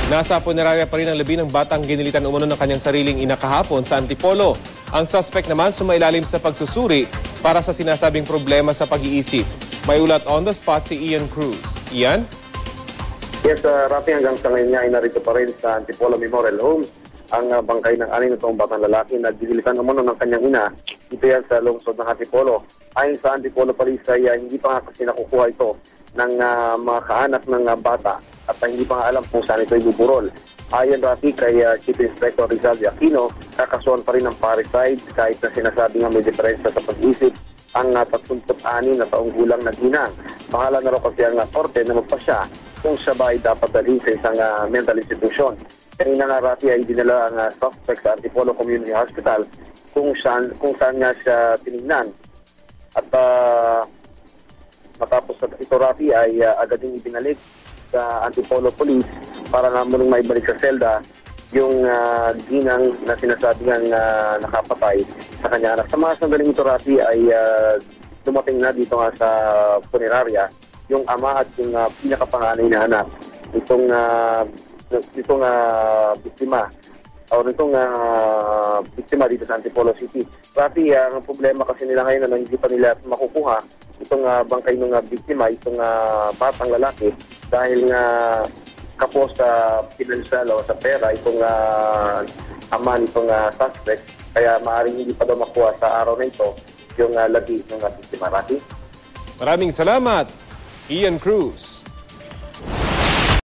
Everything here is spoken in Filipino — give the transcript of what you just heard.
Nasa punerarya pa rin ang labi ng batang ginilitan umano ng kanyang sariling ina kahapon sa Antipolo. Ang suspect naman sumailalim sa pagsusuri para sa sinasabing problema sa pag-iisip. May ulat on the spot si Ian Cruz. Ian? Yes, Rafi, hanggang sa ngayon nga ay narito pa rin sa Antipolo Memorial Home ang bangkay ng 6 na taong batang lalaki na ginilitan umano ng kanyang ina. Ito yan sa lungsod ng Antipolo. Ayon sa Antipolo Police ay hindi pa nga kasi nakukuha ito ng mga kaanak ng bata at hindi pa nga alam kung saan ito ibuburol. Ayon Rafi kay Chief Inspector Rizal Aquino, kakasuhan pa rin ng parricide kahit na sinasabi nga may diferensya sa pag-isip ang 36 na taong gulang na ginang. Bahala na raw kasi ang korte na magpasya kung siya ba ay dapat dalhin sa isang mental institution. Kanina nga Rafi ay dinala ang suspect sa Antipolo Community Hospital kung saan nga siya tinignan. At matapos ito Rafi ay agad din ibinalik sa Antipolo Police para nga muling maibalik sa selda yung ginang na sinasabi ng nakapatay sa kanya anak. Sa mga sandaling ito Rafi ay dumating na dito nga sa punerarya yung ama at yung pinakapanganay na anak itong biktima o nitong biktima dito sa Antipolo City. Rafi, ang problema kasi nila ngayon na hindi pa nila makukuha itong bangkay ng biktima, itong batang lalaki dahil nga kapos sa financial o sa pera itong ama nitong suspect, kaya maaaring hindi pa daw makuha sa araw na ito yung labi ng biktima. Rafi? Maraming salamat, Ian Cruz.